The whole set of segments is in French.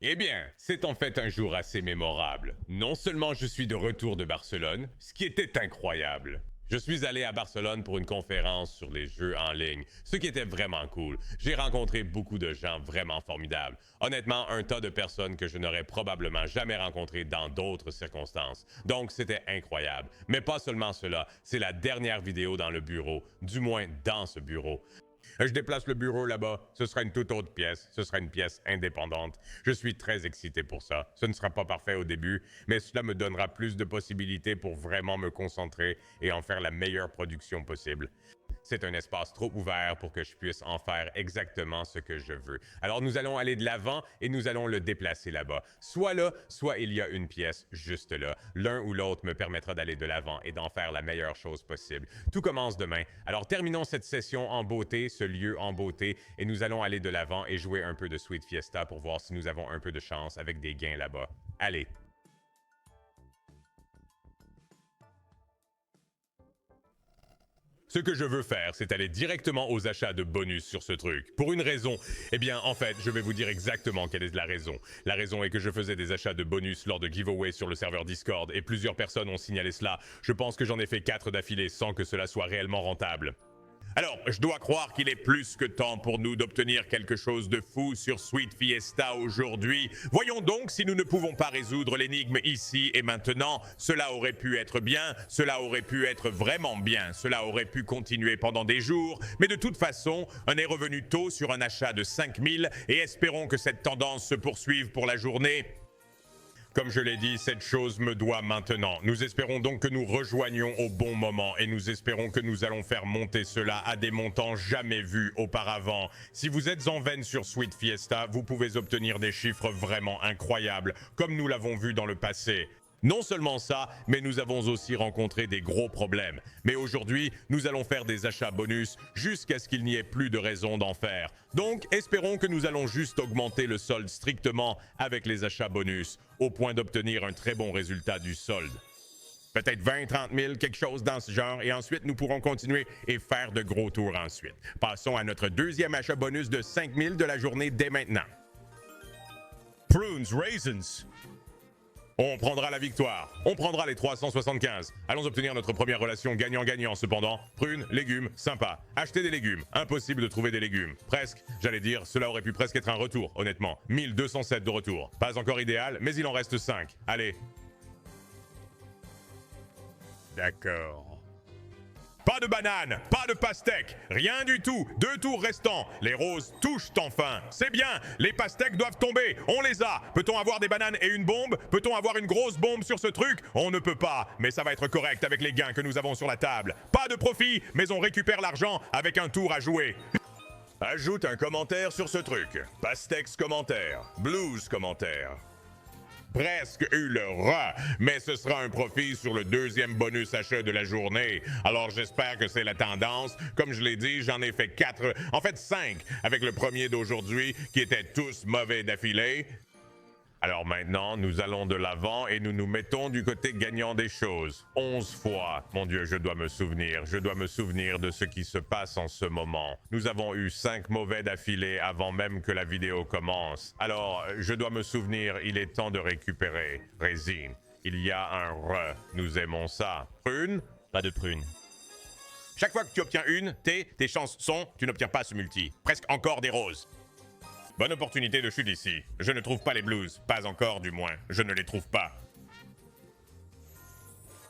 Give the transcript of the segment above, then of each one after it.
Eh bien, c'est en fait un jour assez mémorable. Non seulement je suis de retour de Barcelone, ce qui était incroyable. Je suis allé à Barcelone pour une conférence sur les jeux en ligne, ce qui était vraiment cool. J'ai rencontré beaucoup de gens vraiment formidables. Honnêtement, un tas de personnes que je n'aurais probablement jamais rencontrées dans d'autres circonstances. Donc, c'était incroyable. Mais pas seulement cela, c'est la dernière vidéo dans le bureau, du moins dans ce bureau. Je déplace le bureau là-bas. Ce sera une toute autre pièce. Ce sera une pièce indépendante. Je suis très excité pour ça. Ce ne sera pas parfait au début, mais cela me donnera plus de possibilités pour vraiment me concentrer et en faire la meilleure production possible. C'est un espace trop ouvert pour que je puisse en faire exactement ce que je veux. Alors nous allons aller de l'avant et nous allons le déplacer là-bas. Soit là, soit il y a une pièce juste là. L'un ou l'autre me permettra d'aller de l'avant et d'en faire la meilleure chose possible. Tout commence demain. Alors terminons cette session en beauté, ce lieu en beauté, et nous allons aller de l'avant et jouer un peu de Sweet Fiesta pour voir si nous avons un peu de chance avec des gains là-bas. Allez! Ce que je veux faire, c'est aller directement aux achats de bonus sur ce truc. Pour une raison. Eh bien, en fait, je vais vous dire exactement quelle est la raison. La raison est que je faisais des achats de bonus lors de giveaway sur le serveur Discord et plusieurs personnes ont signalé cela. Je pense que j'en ai fait 4 d'affilée sans que cela soit réellement rentable. Alors, je dois croire qu'il est plus que temps pour nous d'obtenir quelque chose de fou sur Sweet Fiesta aujourd'hui. Voyons donc si nous ne pouvons pas résoudre l'énigme ici et maintenant. Cela aurait pu être bien, cela aurait pu être vraiment bien, cela aurait pu continuer pendant des jours, mais de toute façon, on est revenu tôt sur un achat de 5000 et espérons que cette tendance se poursuive pour la journée. Comme je l'ai dit, cette chose me doit maintenant. Nous espérons donc que nous rejoignions au bon moment et nous espérons que nous allons faire monter cela à des montants jamais vus auparavant. Si vous êtes en veine sur Sweet Fiesta, vous pouvez obtenir des chiffres vraiment incroyables, comme nous l'avons vu dans le passé. Non seulement ça, mais nous avons aussi rencontré des gros problèmes. Mais aujourd'hui, nous allons faire des achats bonus jusqu'à ce qu'il n'y ait plus de raison d'en faire. Donc, espérons que nous allons juste augmenter le solde strictement avec les achats bonus, au point d'obtenir un très bon résultat du solde. Peut-être 20, 30 000, quelque chose dans ce genre, et ensuite nous pourrons continuer et faire de gros tours ensuite. Passons à notre deuxième achat bonus de 5 000 de la journée dès maintenant. Prunes Raisins. On prendra la victoire. On prendra les 375. Allons obtenir notre première relation gagnant-gagnant cependant. Prunes, légumes, sympa. Acheter des légumes. Impossible de trouver des légumes. Presque. J'allais dire, cela aurait pu presque être un retour, honnêtement. 1207 de retour. Pas encore idéal, mais il en reste 5. Allez. D'accord. Pas de banane, pas de pastèque, rien du tout. 2 tours restants. Les roses touchent enfin. C'est bien, les pastèques doivent tomber. On les a. Peut-on avoir des bananes et une bombe? Peut-on avoir une grosse bombe sur ce truc? On ne peut pas, mais ça va être correct avec les gains que nous avons sur la table. Pas de profit, mais on récupère l'argent avec un tour à jouer. Ajoute un commentaire sur ce truc. Pastex commentaire. Blues commentaire. Presque eu le rat, mais ce sera un profit sur le deuxième bonus achat de la journée. Alors j'espère que c'est la tendance. Comme je l'ai dit, j'en ai fait 4, en fait 5, avec le premier d'aujourd'hui, qui étaient tous mauvais d'affilée. Alors maintenant, nous allons de l'avant et nous nous mettons du côté gagnant des choses. 11 fois. Mon Dieu, je dois me souvenir de ce qui se passe en ce moment. Nous avons eu 5 mauvais d'affilée avant même que la vidéo commence. Alors, je dois me souvenir, il est temps de récupérer. Résine. Il y a un re. Nous aimons ça. Prune? Pas de prune. Chaque fois que tu obtiens une, tes chances sont, tu n'obtiens pas ce multi. Presque encore des roses. Bonne opportunité de chute ici. Je ne trouve pas les blues. Pas encore, du moins. Je ne les trouve pas.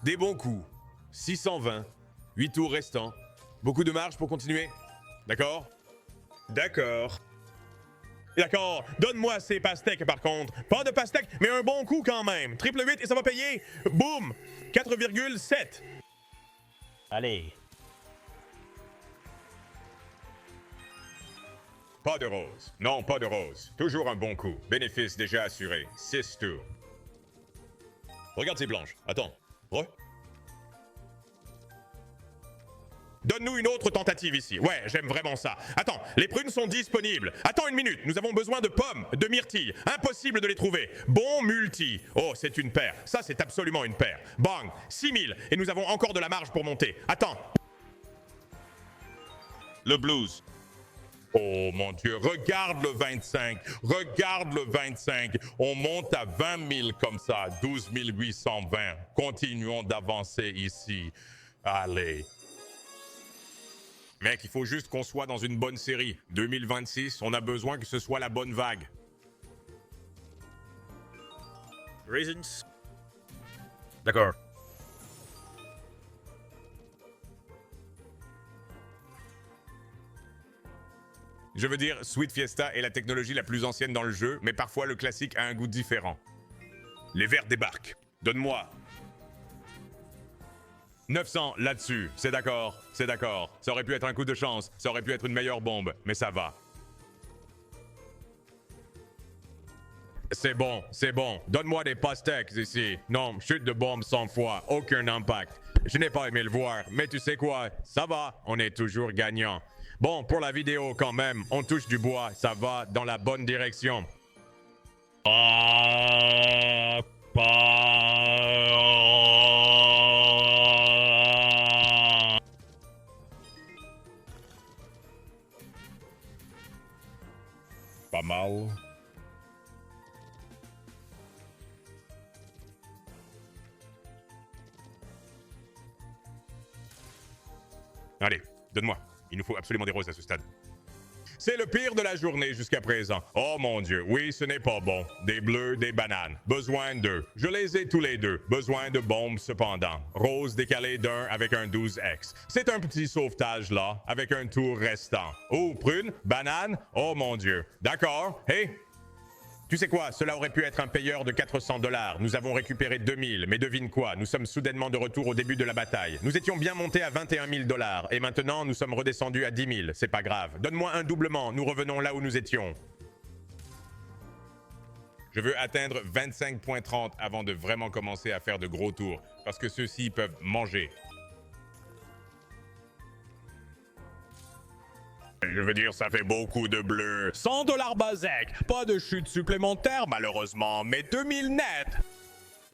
Des bons coups. 620. 8 tours restants. Beaucoup de marge pour continuer. D'accord? D'accord. D'accord. Donne-moi ces pastèques, par contre. Pas de pastèques, mais un bon coup quand même. Triple 8 et ça va payer. Boum! 4,7. Allez. Pas de rose. Non, pas de rose. Toujours un bon coup. Bénéfice déjà assuré. 6 tours. Regarde ces blanches. Attends. Donne-nous une autre tentative ici. Ouais, j'aime vraiment ça. Attends, les prunes sont disponibles. Attends une minute, nous avons besoin de pommes, de myrtilles. Impossible de les trouver. Bon multi. Oh, c'est une paire. Ça, c'est absolument une paire. Bang, 6000. Et nous avons encore de la marge pour monter. Attends. Le blues. Oh mon Dieu, regarde le 25, regarde le 25. On monte à 20 000 comme ça, 12 820. Continuons d'avancer ici. Allez. Mec, il faut juste qu'on soit dans une bonne série. 2026, on a besoin que ce soit la bonne vague. Reasons. D'accord. Je veux dire, Sweet Fiesta est la technologie la plus ancienne dans le jeu, mais parfois le classique a un goût différent. Les verres débarquent. Donne-moi. 900 là-dessus, c'est d'accord, c'est d'accord. Ça aurait pu être un coup de chance, ça aurait pu être une meilleure bombe, mais ça va. C'est bon. Donne-moi des pastèques ici. Non, chute de bombe 100 fois, aucun impact. Je n'ai pas aimé le voir, mais tu sais quoi? Ça va, on est toujours gagnant. Bon, pour la vidéo quand même, on touche du bois, ça va dans la bonne direction. Pas mal. Allez, donne-moi. Il nous faut absolument des roses à ce stade. C'est le pire de la journée jusqu'à présent. Oh mon Dieu, oui, ce n'est pas bon. Des bleus, des bananes. Besoin d'eux. Je les ai tous les deux. Besoin de bombes cependant. Rose décalée d'un avec un 12X. C'est un petit sauvetage là, avec un tour restant. Oh, prune, banane. Oh mon Dieu. D'accord. Hey, tu sais quoi, cela aurait pu être un payeur de 400 $. Nous avons récupéré 2000, mais devine quoi, nous sommes soudainement de retour au début de la bataille. Nous étions bien montés à 21 000 $, et maintenant nous sommes redescendus à 10 000, c'est pas grave. Donne-moi un doublement, nous revenons là où nous étions. Je veux atteindre 25.30 avant de vraiment commencer à faire de gros tours, parce que ceux-ci peuvent manger. Je veux dire, ça fait beaucoup de bleu. 100 $ Bazek. Pas de chute supplémentaire, malheureusement, mais 2000 net.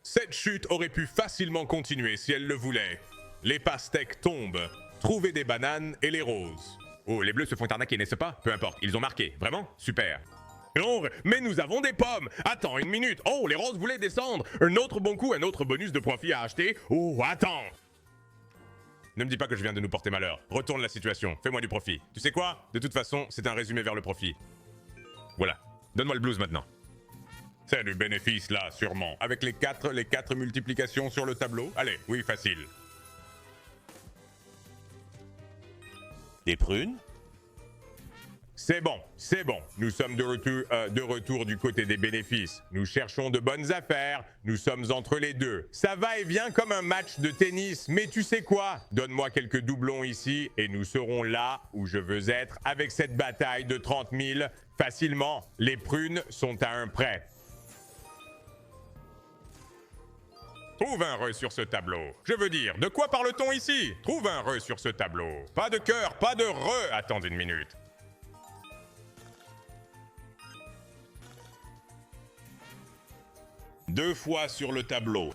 Cette chute aurait pu facilement continuer si elle le voulait. Les pastèques tombent. Trouvez des bananes et les roses. Oh, les bleus se font arnaquer, n'est-ce pas? Peu importe, ils ont marqué. Vraiment? Super. Non, mais nous avons des pommes. Attends une minute. Oh, les roses voulaient descendre. Un autre bon coup, un autre bonus de profit à acheter. Oh, attends. Ne me dis pas que je viens de nous porter malheur. Retourne la situation. Fais-moi du profit. Tu sais quoi? De toute façon, c'est un résumé vers le profit. Voilà. Donne-moi le blues maintenant. C'est du bénéfice là, sûrement. Avec les quatre multiplications sur le tableau. Allez, oui, facile. Des prunes. C'est bon. Nous sommes de retour du côté des bénéfices. Nous cherchons de bonnes affaires. Nous sommes entre les deux. Ça va et vient comme un match de tennis. Mais tu sais quoi? Donne-moi quelques doublons ici et nous serons là où je veux être avec cette bataille de 30 000 facilement. Les prunes sont à un prêt. Trouve un re sur ce tableau. Je veux dire, de quoi parle-t-on ici? Trouve un re sur ce tableau. Pas de cœur, pas de re. Attends une minute. Deux fois sur le tableau.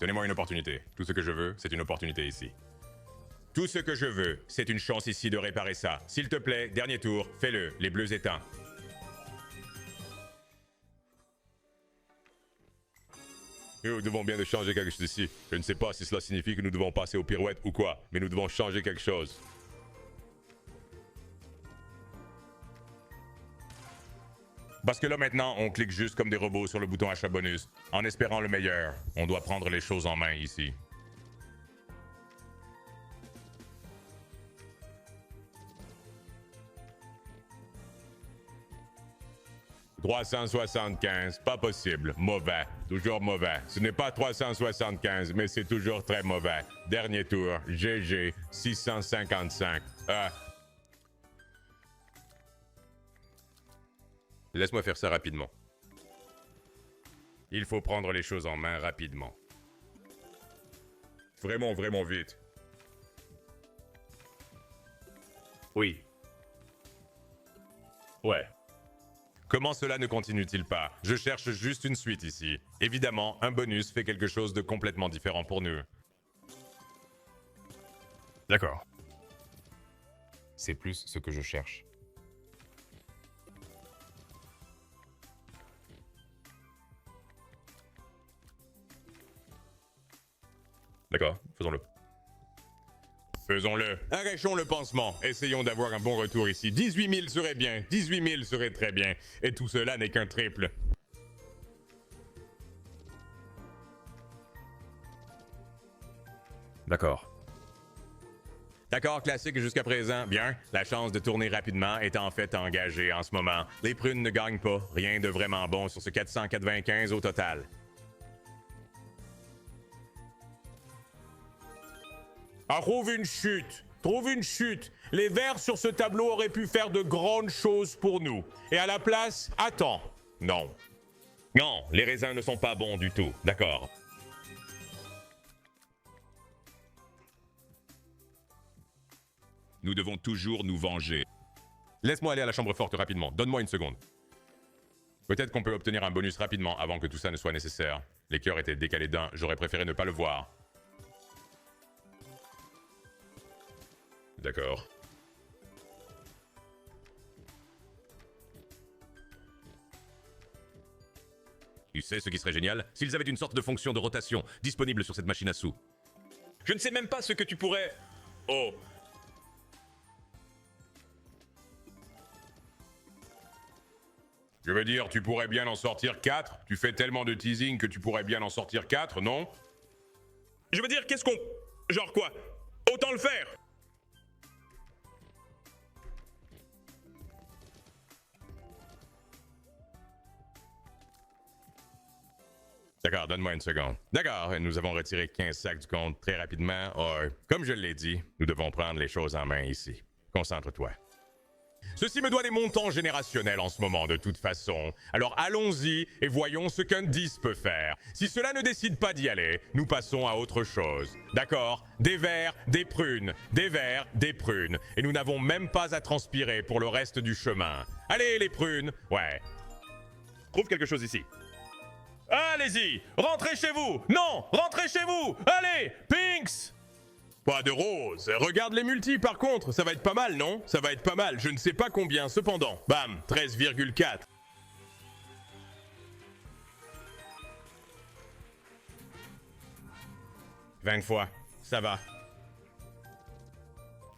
Donnez-moi une opportunité. Tout ce que je veux, c'est une opportunité ici. Tout ce que je veux, c'est une chance ici de réparer ça. S'il te plaît, dernier tour, fais-le. Les bleus éteints. Nous devons bien de changer quelque chose ici. Je ne sais pas si cela signifie que nous devons passer aux pirouettes ou quoi, mais nous devons changer quelque chose. Parce que là maintenant, on clique juste comme des robots sur le bouton achat bonus, en espérant le meilleur. On doit prendre les choses en main ici. « 375, pas possible. Mauvais. Toujours mauvais. Ce n'est pas 375, mais c'est toujours très mauvais. Dernier tour. GG. 655. Laisse-moi faire ça rapidement. Il faut prendre les choses en main rapidement. Vraiment, vraiment vite. Oui. Ouais. Comment cela ne continue-t-il pas? Je cherche juste une suite ici. Évidemment, un bonus fait quelque chose de complètement différent pour nous. D'accord. C'est plus ce que je cherche. D'accord, faisons-le. Faisons-le. Arrêtons le pansement. Essayons d'avoir un bon retour ici. 18 000 serait bien. 18 000 serait très bien. Et tout cela n'est qu'un triple. D'accord. D'accord, classique jusqu'à présent. Bien. La chance de tourner rapidement est en fait engagée en ce moment. Les prunes ne gagnent pas. Rien de vraiment bon sur ce 495 au total. Ah, trouve une chute. Trouve une chute. Les verts sur ce tableau auraient pu faire de grandes choses pour nous. Et à la place, attends. Non. Non, les raisins ne sont pas bons du tout. D'accord. Nous devons toujours nous venger. Laisse-moi aller à la chambre forte rapidement. Donne-moi une seconde. Peut-être qu'on peut obtenir un bonus rapidement avant que tout ça ne soit nécessaire. Les cœurs étaient décalés d'un. J'aurais préféré ne pas le voir. D'accord. Tu sais ce qui serait génial? S'ils avaient une sorte de fonction de rotation disponible sur cette machine à sous. Je ne sais même pas ce que tu pourrais... Oh. Je veux dire, tu pourrais bien en sortir 4. Tu fais tellement de teasing que tu pourrais bien en sortir 4, non? Je veux dire, qu'est-ce qu'on... Genre quoi? Autant le faire! D'accord, donne-moi une seconde. D'accord, nous avons retiré 15 sacs du compte très rapidement. Comme je l'ai dit, nous devons prendre les choses en main ici. Concentre-toi. Ceci me doit des montants générationnels en ce moment, de toute façon. Alors allons-y et voyons ce qu'un 10 peut faire. Si cela ne décide pas d'y aller, nous passons à autre chose. D'accord? Des verts, des prunes, des verts, des prunes. Et nous n'avons même pas à transpirer pour le reste du chemin. Allez, les prunes! Ouais. Trouve quelque chose ici. Allez-y! Rentrez chez vous! Non! Rentrez chez vous! Allez! Pinks! Pas de rose. Regarde les multis par contre. Ça va être pas mal, non? Ça va être pas mal. Je ne sais pas combien, cependant. Bam! 13,4. « 20 fois. Ça va.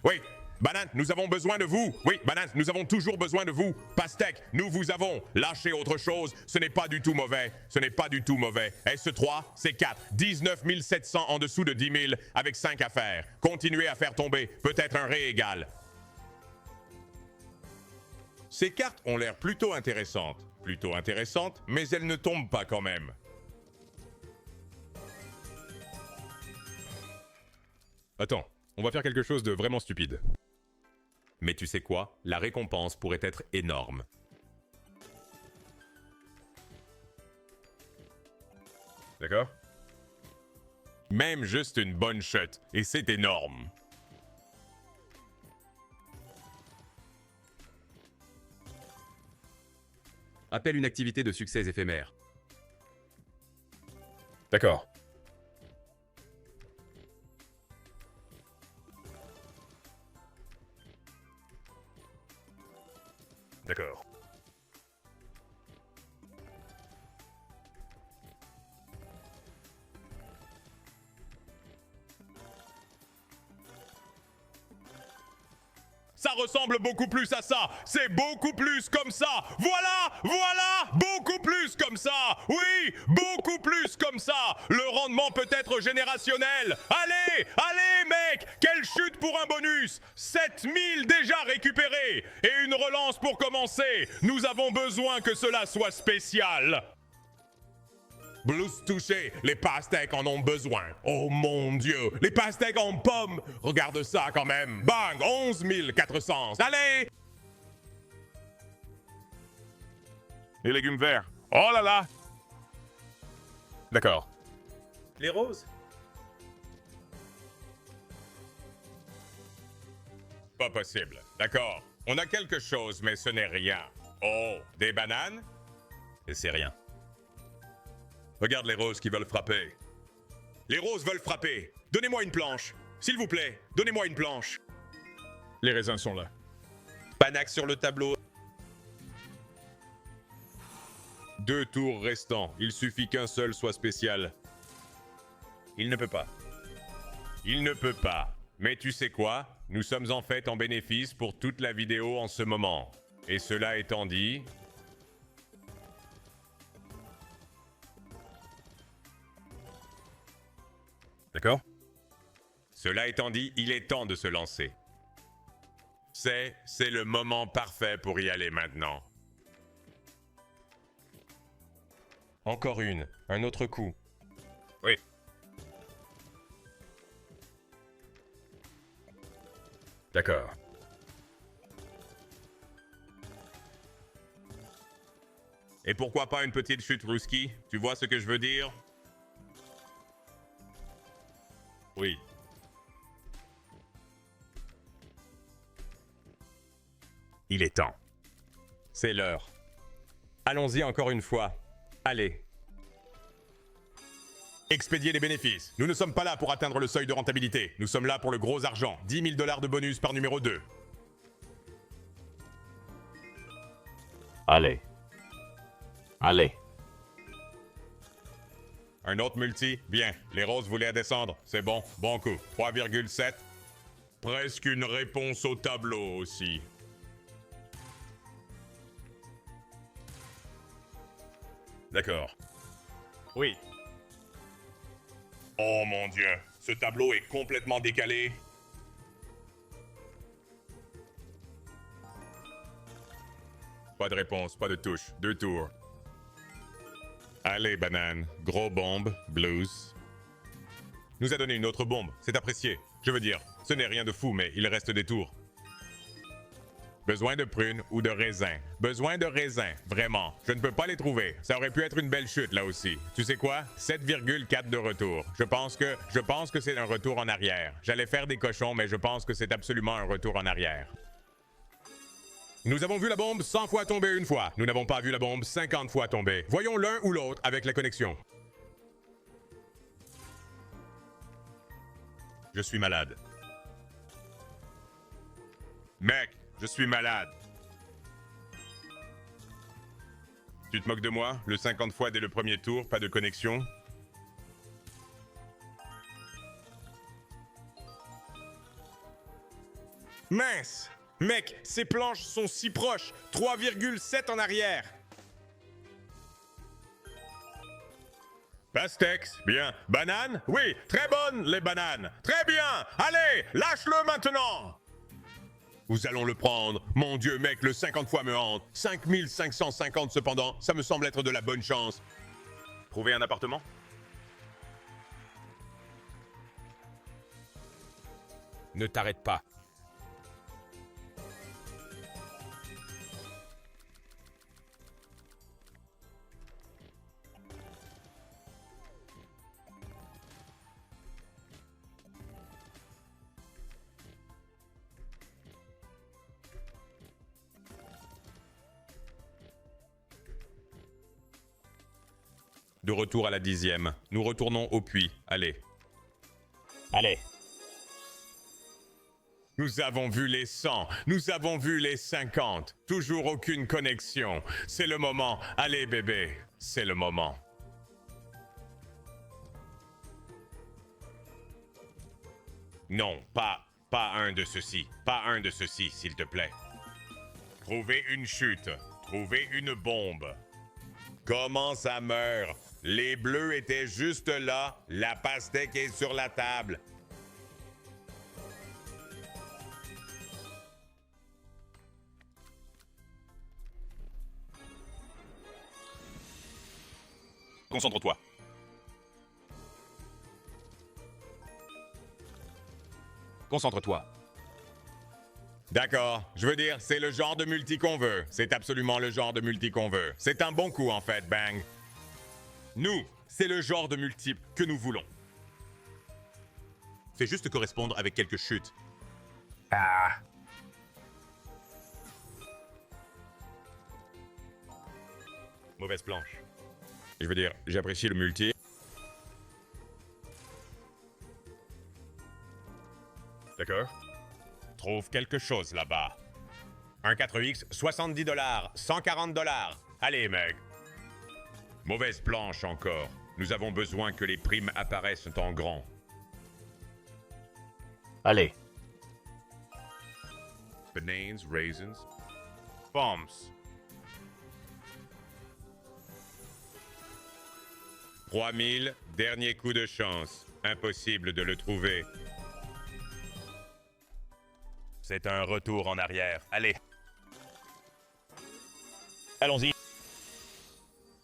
Oui! Banane, nous avons besoin de vous. Oui, Banane, nous avons toujours besoin de vous. Pastèque, nous vous avons. Lâchez autre chose. Ce n'est pas du tout mauvais. Ce n'est pas du tout mauvais. S3, c'est 4. 19 700 en dessous de 10 000 avec 5 à faire. Continuez à faire tomber. Peut-être un réégal. Ces cartes ont l'air plutôt intéressantes. Plutôt intéressantes, mais elles ne tombent pas quand même. Attends, on va faire quelque chose de vraiment stupide. Mais tu sais quoi? La récompense pourrait être énorme. D'accord? Même juste une bonne chute, et c'est énorme. Appelle une activité de succès éphémère. D'accord. D'accord. Ça ressemble beaucoup plus à ça. C'est beaucoup plus comme ça. Voilà, voilà, beaucoup plus comme ça. Oui, beaucoup plus comme ça. Le rendement peut être générationnel. Allez, allez, mec. Quelle chute pour un bonus. 7000 déjà récupérés. Et une relance pour commencer. Nous avons besoin que cela soit spécial. Blues touché, les pastèques en ont besoin. Oh mon Dieu, les pastèques en pommes. Regarde ça quand même. Bang, 11 400. Allez! Les légumes verts. Oh là là! D'accord. Les roses? Pas possible. D'accord. On a quelque chose, mais ce n'est rien. Oh, des bananes? Et c'est rien. Regarde les roses qui veulent frapper. Les roses veulent frapper. Donnez-moi une planche. S'il vous plaît, donnez-moi une planche. Les raisins sont là. Panax sur le tableau. 2 tours restants. Il suffit qu'un seul soit spécial. Il ne peut pas. Il ne peut pas. Mais tu sais quoi? Nous sommes en fait en bénéfice pour toute la vidéo en ce moment. Et cela étant dit... D'accord? Cela étant dit, il est temps de se lancer. C'est le moment parfait pour y aller maintenant. Encore une. Un autre coup. Oui. D'accord. Et pourquoi pas une petite chute Ruski? Tu vois ce que je veux dire? Oui. Il est temps. C'est l'heure. Allons-y encore une fois. Allez. Expédier les bénéfices. Nous ne sommes pas là pour atteindre le seuil de rentabilité. Nous sommes là pour le gros argent. 10 000 $ de bonus par numéro 2. Allez. Allez. Un autre multi? Bien. Les roses voulaient descendre. C'est bon. Bon coup. 3,7. Presque une réponse au tableau aussi. D'accord. Oui. Oh mon Dieu, ce tableau est complètement décalé. Pas de réponse, pas de touche. 2 tours. Allez, banane. Gros bombe, blues. Nous a donné une autre bombe. C'est apprécié. Je veux dire, ce n'est rien de fou, mais il reste des tours. Besoin de prunes ou de raisins. Besoin de raisins, vraiment. Je ne peux pas les trouver. Ça aurait pu être une belle chute là aussi. Tu sais quoi? 7,4 de retour. Je pense que c'est un retour en arrière. J'allais faire des cochons, mais je pense que c'est absolument un retour en arrière. Nous avons vu la bombe 100 fois tomber une fois. Nous n'avons pas vu la bombe 50 fois tomber. Voyons l'un ou l'autre avec la connexion. Je suis malade. Mec, je suis malade. Tu te moques de moi? Le 50 fois dès le premier tour, pas de connexion? Mince! Mec, ces planches sont si proches! 3,7 en arrière! Pastex, bien. Banane? Oui, très bonnes les bananes! Très bien! Allez, lâche-le maintenant! Nous allons le prendre. Mon Dieu, mec, le 50 fois me hante. 5550 cependant, ça me semble être de la bonne chance. Trouver un appartement? Ne t'arrête pas. De retour à la 10e. Nous retournons au puits. Allez. Allez. Nous avons vu les 100. Nous avons vu les 50. Toujours aucune connexion. C'est le moment. Allez, bébé. C'est le moment. Non, pas un de ceux-ci. Pas un de ceux-ci, s'il te plaît. Trouvez une chute. Trouvez une bombe. Comment ça meurt? Les bleus étaient juste là. La pastèque est sur la table. Concentre-toi. Concentre-toi. D'accord, je veux dire, c'est le genre de multi qu'on veut. C'est absolument le genre de multi qu'on veut. C'est un bon coup en fait, bang. Nous, c'est le genre de multi que nous voulons. Fais juste correspondre avec quelques chutes. Mauvaise planche. Je veux dire, j'apprécie le multi. D'accord. Trouve quelque chose là-bas. Un 4X, 70 $, 140 $. Allez, mec. Mauvaise planche encore. Nous avons besoin que les primes apparaissent en grand. Allez. Bananes, raisins. Bombs. 3000, dernier coup de chance. Impossible de le trouver. C'est un retour en arrière. Allez. Allons-y.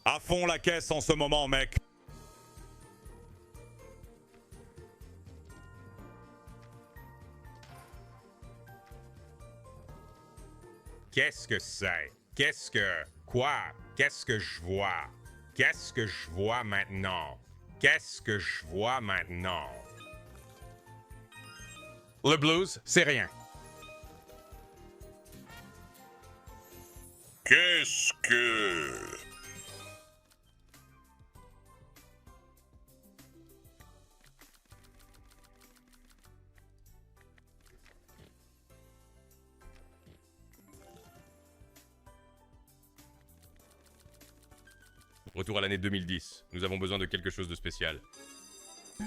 À fond la caisse en ce moment, mec. Qu'est-ce que c'est? Qu'est-ce que... Quoi? Qu'est-ce que je vois? Qu'est-ce que je vois maintenant? Qu'est-ce que je vois maintenant? Le blues, c'est rien. Qu'est-ce que... Retour à l'année 2010. Nous avons besoin de quelque chose de spécial.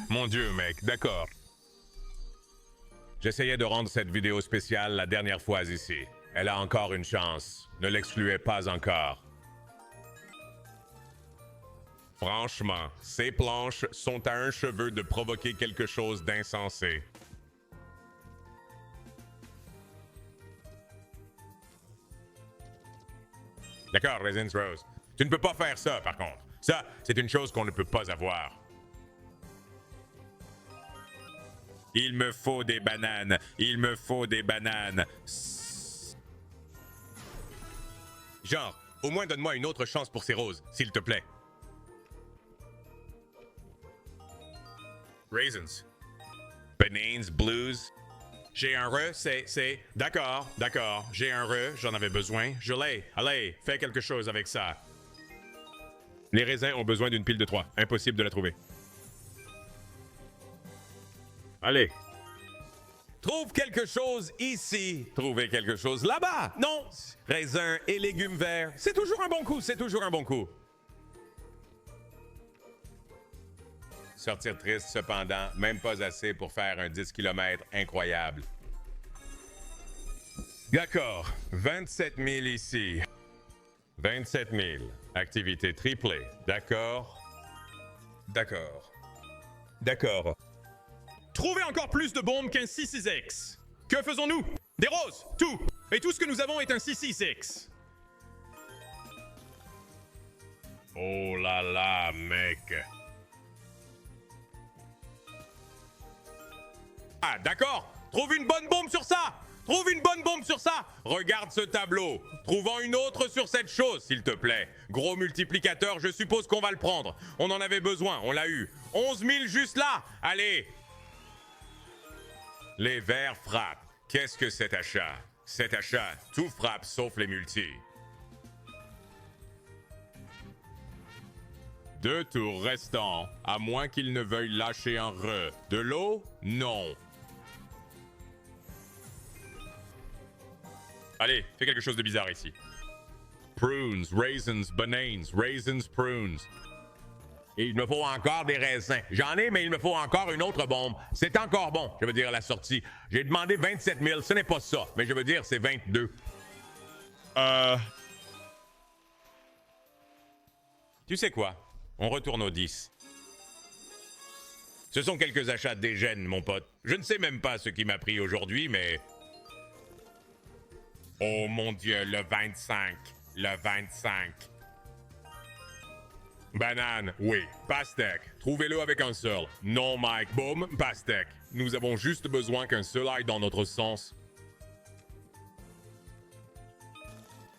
Mon Dieu, mec, d'accord. J'essayais de rendre cette vidéo spéciale la dernière fois ici. Elle a encore une chance. Ne l'excluez pas encore. Franchement, ces planches sont à un cheveu de provoquer quelque chose d'insensé. D'accord, Raisins Rose. Tu ne peux pas faire ça, par contre. Ça, c'est une chose qu'on ne peut pas avoir. Il me faut des bananes. Il me faut des bananes. Genre, au moins donne-moi une autre chance pour ces roses, s'il te plaît. Raisins. Bananes, blues. J'ai un re, c'est... D'accord, j'ai un re, j'en avais besoin. Je l'ai. Allez, fais quelque chose avec ça. Les raisins ont besoin d'une pile de 3. Impossible de la trouver. Allez. Trouve quelque chose ici. Trouvez quelque chose là-bas. Non. Raisins et légumes verts. C'est toujours un bon coup, c'est toujours un bon coup. Sortir triste cependant, même pas assez pour faire un 10 km incroyable. D'accord, 27 000 ici. 27 000. Activité triplée. D'accord. D'accord. Trouvez encore plus de bombes qu'un 666X. Que faisons-nous? Des roses, tout. Et tout ce que nous avons est un 666X. Oh là là, mec. Ah, d'accord. Trouve une bonne bombe sur ça. Trouve une bonne bombe sur ça. Regarde ce tableau. Trouvons une autre sur cette chose, s'il te plaît. Gros multiplicateur, je suppose qu'on va le prendre. On en avait besoin, on l'a eu. 11 000 juste là. Allez. Les verts frappent. Qu'est-ce que cet achat? Cet achat, tout frappe sauf les multis. 2 tours restants, à moins qu'ils ne veuillent lâcher un re. De l'eau? Non. Allez, fais quelque chose de bizarre ici. Prunes, raisins, bananes, raisins, prunes. Et il me faut encore des raisins. J'en ai, mais il me faut encore une autre bombe. C'est encore bon, je veux dire, à la sortie. J'ai demandé 27 000, ce n'est pas ça, mais je veux dire, c'est 22. Tu sais quoi? On retourne au 10. Ce sont quelques achats dégènes, mon pote. Je ne sais même pas ce qui m'a pris aujourd'hui, mais... Oh mon Dieu, le 25. Le 25. Banane, oui. Pastèque. Trouvez-le avec un seul. Non, Mike. Boum, pastèque. Nous avons juste besoin qu'un seul aille dans notre sens.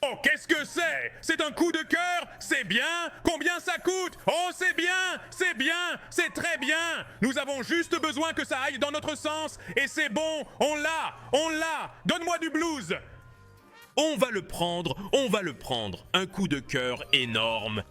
Oh, qu'est-ce que c'est? C'est un coup de cœur? C'est bien? Combien ça coûte? Oh, c'est bien! C'est bien! C'est très bien! Nous avons juste besoin que ça aille dans notre sens et c'est bon! On l'a! On l'a! Donne-moi du blues! On va le prendre, on va le prendre. Un coup de cœur énorme.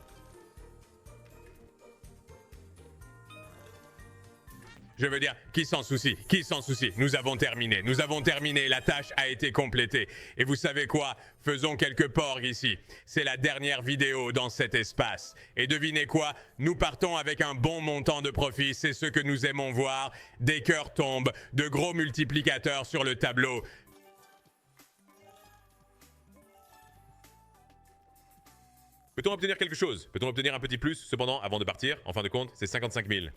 Je veux dire, qui s'en soucie? Qui s'en soucie? Nous avons terminé, la tâche a été complétée. Et vous savez quoi? Faisons quelques porgs ici. C'est la dernière vidéo dans cet espace. Et devinez quoi? Nous partons avec un bon montant de profit, c'est ce que nous aimons voir. Des cœurs tombent, de gros multiplicateurs sur le tableau. Peut-on obtenir quelque chose? Peut-on obtenir un petit plus? Cependant, avant de partir, en fin de compte, c'est 55 000.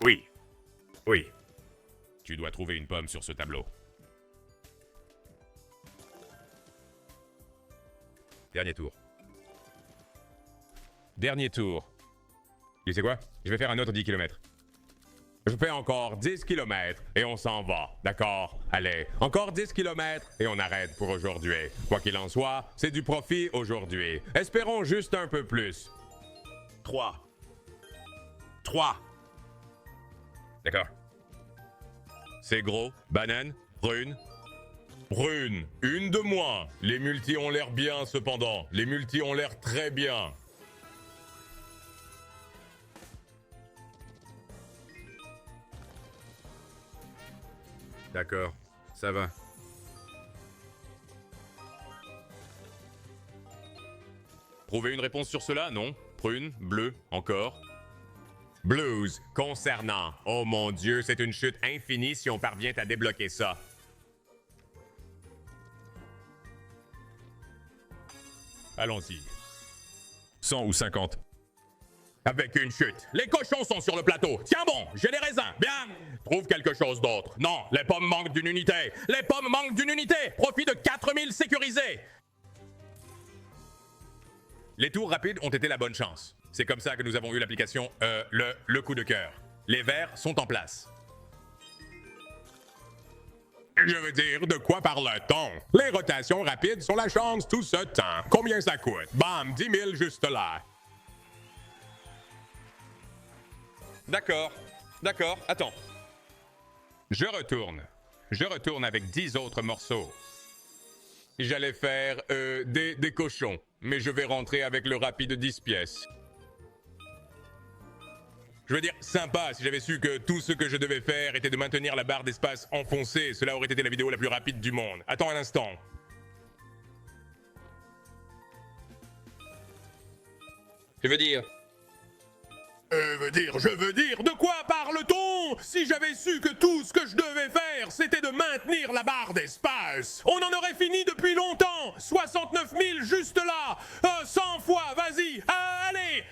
Oui. Oui. Tu dois trouver une pomme sur ce tableau. Dernier tour. Dernier tour. Tu sais quoi? Je vais faire un autre 10 km. Je fais encore 10 km et on s'en va, d'accord? Allez, encore 10 km et on arrête pour aujourd'hui. Quoi qu'il en soit, c'est du profit aujourd'hui. Espérons juste un peu plus. 3. D'accord. C'est gros. Banane. Brune. Brune. Une de moins. Les multis ont l'air bien cependant. Les multis ont l'air très bien. D'accord, ça va. Trouvez une réponse sur cela, non? Prune, bleu, encore. Blues, concernant. Oh mon Dieu, c'est une chute infinie si on parvient à débloquer ça. Allons-y. 100 ou 50. Avec une chute. Les cochons sont sur le plateau. Tiens bon, j'ai des raisins. Bien. Trouve quelque chose d'autre. Non, les pommes manquent d'une unité. Les pommes manquent d'une unité. Profit de 4000 sécurisés. Les tours rapides ont été la bonne chance. C'est comme ça que nous avons eu l'application, le coup de cœur. Les verts sont en place. Je veux dire, de quoi parle-t-on? Les rotations rapides sont la chance tout ce temps. Combien ça coûte? Bam, 10 000 juste là. D'accord, attends. Je retourne avec 10 autres morceaux. J'allais faire des cochons, mais je vais rentrer avec le rapide 10 pièces. Je veux dire, sympa, si j'avais su que tout ce que je devais faire était de maintenir la barre d'espace enfoncée, cela aurait été la vidéo la plus rapide du monde. Attends un instant. Je veux dire, de quoi parle-t-on? Si j'avais su que tout ce que je devais faire, c'était de maintenir la barre d'espace, on en aurait fini depuis longtemps. 69 000 juste là. 100 fois, vas-y, allez.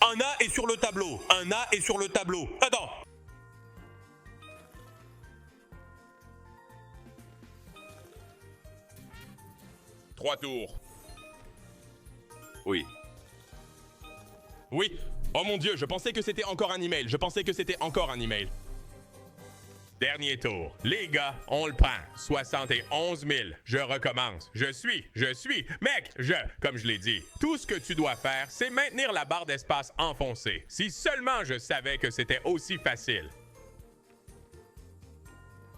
Un A est sur le tableau. Attends. Trois tours. Oui. Oui. Oh mon Dieu, je pensais que c'était encore un email. Dernier tour. Les gars, on le prend. 71 000. Je recommence. Je suis. Mec, comme je l'ai dit, tout ce que tu dois faire, c'est maintenir la barre d'espace enfoncée. Si seulement je savais que c'était aussi facile.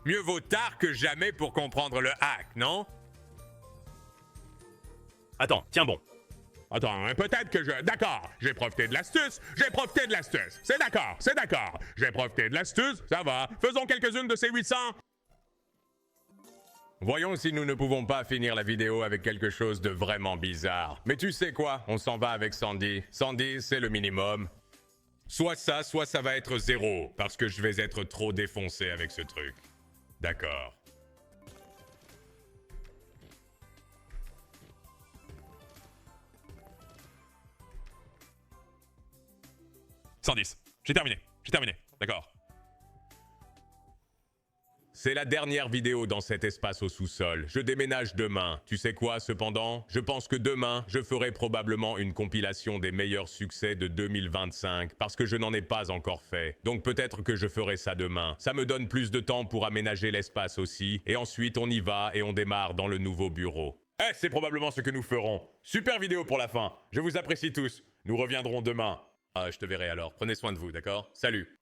Mieux vaut tard que jamais pour comprendre le hack, non? Attends, tiens bon. Attends, peut-être que D'accord, j'ai profité de l'astuce. C'est d'accord. J'ai profité de l'astuce, ça va. Faisons quelques-unes de ces 800. Voyons si nous ne pouvons pas finir la vidéo avec quelque chose de vraiment bizarre. Mais tu sais quoi? On s'en va avec Sandy. Sandy, c'est le minimum. Soit ça va être 0, parce que je vais être trop défoncé avec ce truc. D'accord. « 110. J'ai terminé. D'accord. C'est la dernière vidéo dans cet espace au sous-sol. Je déménage demain. Tu sais quoi, cependant? Je pense que demain, je ferai probablement une compilation des meilleurs succès de 2025, parce que je n'en ai pas encore fait. Donc peut-être que je ferai ça demain. Ça me donne plus de temps pour aménager l'espace aussi, et ensuite on y va et on démarre dans le nouveau bureau. Eh, c'est probablement ce que nous ferons. Super vidéo pour la fin. Je vous apprécie tous. Nous reviendrons demain. Ah, je te verrai alors. Prenez soin de vous, d'accord? Salut.